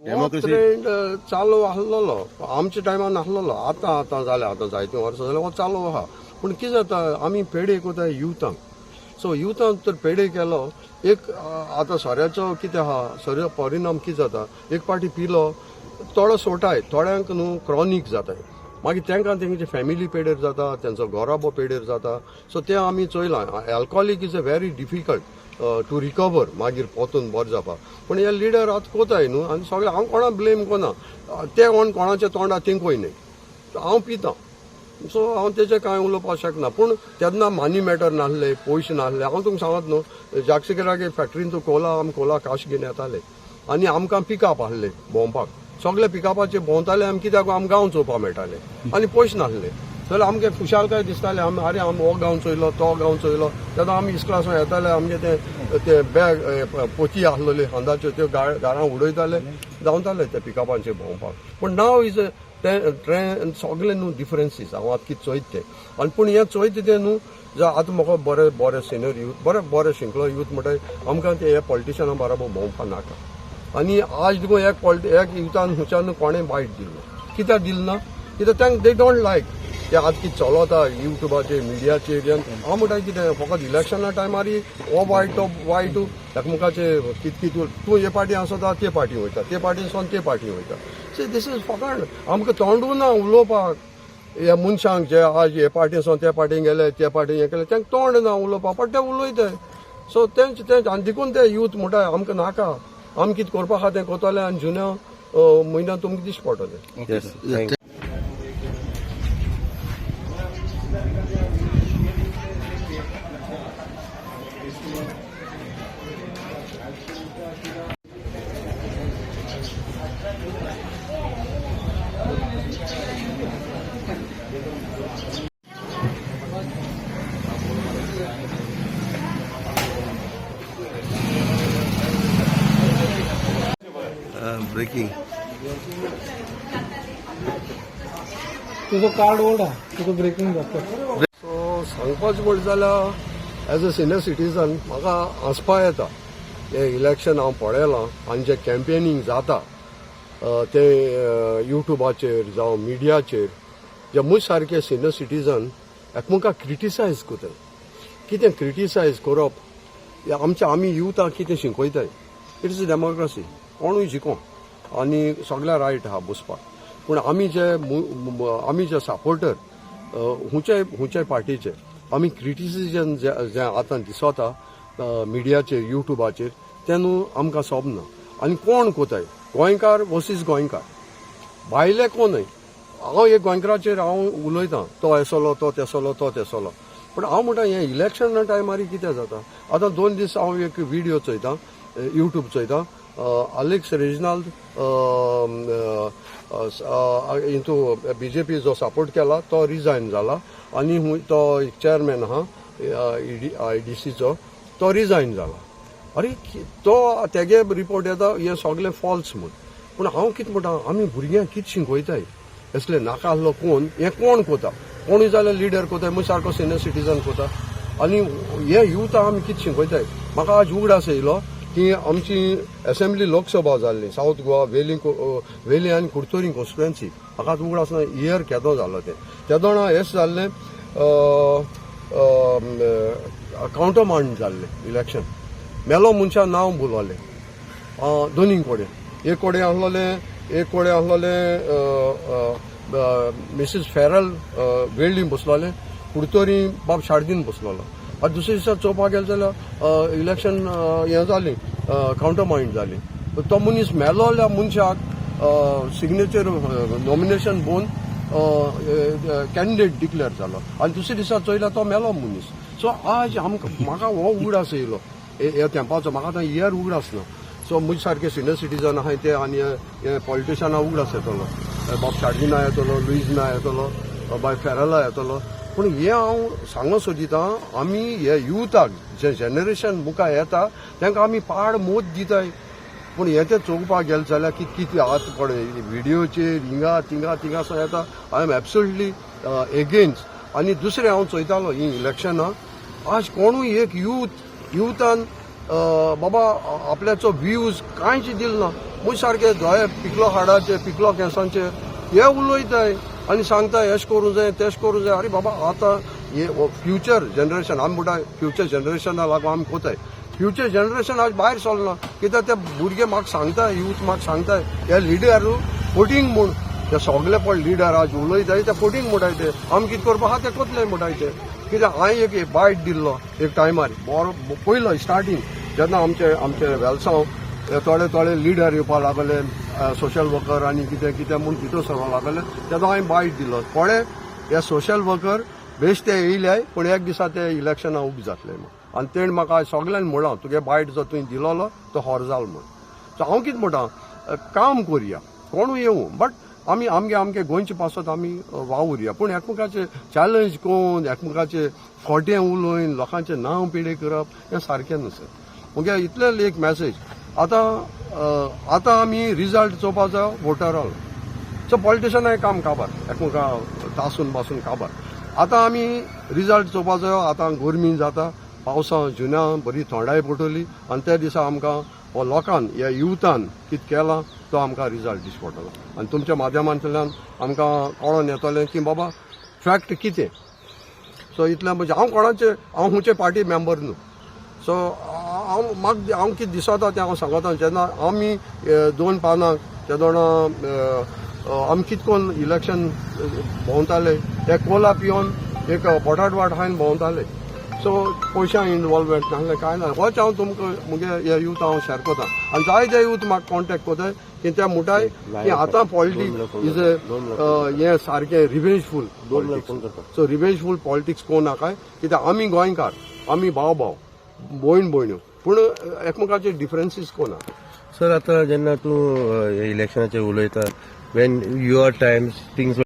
Trend चालू आसलोलो आमच्या टायमान नासलोलो आतां जायते वर्सां जाल्यार हो चालू आहा पूण कितें जाता आमी पेडे कोताय युथांक सो युथांक तर पेडे केलो एक आतां सोऱ्याचो कितें आहा सोऱ्या परिणाम कितें जाता एक पाटी पिलो थोडो सोटाय थोड्यांक न्हू क्रॉनीक जाताय मागीर तांकां तेंचे फॅमिली पेडेर जाता तेंचो घोराबो पेडेर जाता सो तें आमी चोयलां alcoholic is a very difficult to recover मागीर पोतून बरें जावपा पूण हे लिडर आतां कोताय न्हू आनी सगळे हांव कोणा ब्लेम कोना ते कोणाच्या तोंडा तेंकूय न्ही हांव पितां सो हांव तेजें कांय उलोवपाक शकना पूण तेन्ना मनी मॅटर नासले पयशे नासले हांव तुमकां सांगत न्हू जागसिगरागे फॅक्टरीन तूं कोला काश घेवन येताले आनी आमकां पिकअप आसले भोंवपाक सगळे पिकअपाचे भोंवताले आमी कित्याक आमकां गांव चोवपाक मेळटाले आनी पयशे नासले जाल्यार आमगे खुशालकाय दिसताले आरे हो गांव चोयलो तो गांव चोयलो तेन्ना आमी इस्कलासून येताले आमगे ते बॅग पोती आसलोली हांदाच्यो त्यो घरां उडयताले जावताले ते पिकअपांचेर भोंवपाक पूण नाव इज ट्रेंड सगळे न्हू डिफरन्सीस हांव आतां कितें चोयत ते आनी पूण हें चोयत तें न्हू आतां म्हाका बरें सिनियर यूथ बरें शिंकलो यूथ म्हणटा आमकां ते हे पॉलिटिशनां बरोबर भोंवपाक नाका आनी आज देखून एक युथान हुंच्यान कोणें वायट दिल्लो कित्याक दिल ना कित्याक तांकां दे डोंट लायक ते आतां कितें चलता युट्यूबाचेर मिडियाचेर हांव म्हणटा कितें फकत इलेक्शना टायमार हो वायट एकामेकाचे कितें तूं हे पार्टी आसता ते पार्टी वयता ते पार्टीसून ते पार्टी वयता सो दीस इज फकत आमकां तोंडू ना उलोवपाक ह्या मनशांक जे आज हे पार्टीसून ते पार्टीन गेले ते पार्टीन हें केलें तांकां तोंड ना उलोवपाक पण ते उलयताय सो तेंचे आनी देखून ते यूथ म्हणटा आमकां नाका आमी कितें करपा आहा तें कोताले आनी जुन्या म्हयन्यांत तुमकां दिश्टी पडटलें ब्रेकिंग तुजो कार्ड ओल्ड आहा तुजो ब्रेकिंग जाता सो सांगपाचें म्हणटा जाल्यार एज अ सिनियर सिटीजन म्हाका हांसपा येता हे इलेक्शन हांव पळयलां आनी जे कॅम्पेनींग जाता ते युट्यूबाचेर जावं मिडियाचेर जे म्हजे सारके सिनियर सिटीजन एकामेकाक क्रिटिसायज कोताय कितें क्रिटिसायज करप आमी युथाक कितें शिकयताय इट इज अ डेमोक्रेसी कोणूय जिको आनी सगळ्या रायट आहा बसपाक पूण आमी जे सपोर्टर हुंचे पार्टीचे आमी क्रिटिसिजम जे आतां दिसता मिडियाचेर युट्यूबाचेर तें न्हू आमकां सोबना आनी कोण कोताय गोंयकार वर्सीस गोंयकार भायले कोणय हांव एक गोंयकाराचेर हांव उलयतां तो येसलो तो तेसलो पूण हांव म्हणटा हें इलेक्शना टायमार कितें जाता आतां 2 दीस हांव एक व्हिडिओ चोयतां युट्यूब चोयतां अलेक्स रेजिनाल्ड इंतू बीजेपी जो सपोर्ट केला तो रिजायन जाला आनी तो चेअरमॅन आहा IDCचो तो रिजायन जाला अरे तो तेगे रिपोर्ट येता हे सगळे फॉल्स म्हूण पूण हांव कितें म्हणटा आमी भुरग्यांक कितें शिकयताय असले नाका आसलो कोण हें कोण कोता कोणूय जाल्यार लिडर कोताय म्हजे सारको सिनियर सिटीजन कोता आनी हे यूथ आमी कितें शिकयताय म्हाका आज उगडास येयलो की आमची असेंब्ली लोकसभा जाल्ली साऊथ गोवा वेली आनी कुडचोरी कॉन्स्टिट्युएन्सी म्हाका उगडास इयर केदो जालो ते दोना हेच जाल्लें कावंटरमांड जाल्लें इलेक्शन मेलो मनशां नांव बोलवलें दोनी कडेन एक कडेन आसलोले मिसीस फेरल वेल्डीन बसलोले कुडचोरी बाब शारदीन बसलोलो आनी दुसरे दिसा चोवपाक गेले जाल्यार इलेक्शन हें जाली कावंटरमांड जाली तो मनीस मेलोल्या मनशाक सिग्नेचर नॉमिनेशन भोवन कॅन्डिडेट डिक्लेअर जालो आनी दुसरे दिसा चोयल्यार तो मेलो मनीस सो आज म्हाका हो उगडास येयलो हे तेंपाचो म्हाका आतां इयर उगडास ना सो म्हजे सारके सिनियर सिटीजन आहाय ते आनी हे पॉलिटिशनां उगडास येतलो बाब शार्दिना येतलो लुइजना येतलो बाय फेरला येतलो पूण हे हांव सांगूंक सोदितां आमी हे युथाक जे जनरेशन मुखार येता तांकां आमी पाड मोद दिताय पूण हे ते चोवपाक गेले जाल्यार कितें आतां पळय व्हिडिओचेर हिंगा थिंगासून येता आय एम एब्सोल्युटली एगेन्स्ट आनी दुसरें हांव चोयतालो ही इलेक्शनां आज कोणूय एक युथान बाबा आपल्याचो व्ह्यूज कांयच दिल ना मुज सारखे दोळे पिकलो हाडाचे पिकलो केंसांचे हे उलयताय आनी सांगताय एश करूं जाय तेश करूं जाय. अरे बाबा आतां हे फ्युचर जनरेशन आमी म्हणटा फ्युचर जनरेशना लागून आमी कोताय फ्युचर जनरेशन आज भायर सरना कित्याक ते भुरगे म्हाका सांगताय यूथ म्हाका सांगताय हे लिडर फोटींग म्हूण ते सगळे पळय लिडर आज उलयताय ते फोटींग म्हणटाय ते आमी कितें करपा आहा ते कोतले म्हणटाय ते. कित्याक हांवें एक बायट दिल्लो एक टायमार बरो पयलो स्टार्टींग जेन्ना आमचे वेलसांव थोडे लिडर येवपाक लागले सोशल वर्कर आनी कितें कितें म्हूण भितर सरपाक लागले तेन्ना हांवें बायट दिल्लो थोडे हे सोशल वर्कर बेश्टे येयले पूण एक दिसा ते इलेक्शना उबे जातले म्हूण आनी तेणें म्हाका सगळ्यांनी म्हणला तुगे बायट जो तुवें दिलोलो तो हॉरजाल म्हूण. सो हांव कितें म्हणटा काम करया कोणूय येवं बट आमी आमगे गोंयचे पासत आमी वावुरया पूण एकमेकाचे चॅलेंज कोन्न एकमेकाचे खोटें उलोवन लोकांचें नांव पिडे करप हें सारकें न्हू. मुगे इतलें एक मॅसेज आतां आमी रिजल्ट चोवपा जायो वोटराल सो पॉलिटिशनाय काम काबार एकमेका तासून बासून काबार. आतां आमी रिजल्ट चोवपा जायो आतां गरमी जाता पावसां जुन्या बरी थोंडाय पडटली आनी त्या दिसा आमकां हो लोकान ह्या युथान कितें केलां तो आमकां रिजल्ट दिश्टी पडटलो आनी तुमच्या माध्यमांतल्यान आमकां कळोन येतलें की बाबा फॅक्ट कितें. सो इतलें म्हणजे हांव खंयचे पार्टी मेंबर न्हू. सो हांव कितें दिसता तें हांव सांगता जेन्ना आमी 2 पानाक तेदोणा आमी कितें करून इलेक्शन भोंवताले ते कोला पिवन एक पोटाटवाट खायन भोंवताले. सो पयशां इनवॉल्वमेंट नासलें कांय ना. होच हांव तुमकां मुगे हे यूथ हांव शेअर कोता आनी जायते यूथ म्हाका कॉन्टेक्ट कोताय की ते म्हणटाय की आतां पॉलिटिक्स इज हें सारकें रिवेंजफूल. सो रिवेंजफूल पॉलिटिक्स कोण नाकाय कित्याक आमी गोंयकार आमी भाव भयण्यो पूण एकमेकाचे डिफरन्सीस कोणा. सर आता जेन्ना तूं इलेक्शनाचेर उलयता वेन युअर टायम्स थिंग्स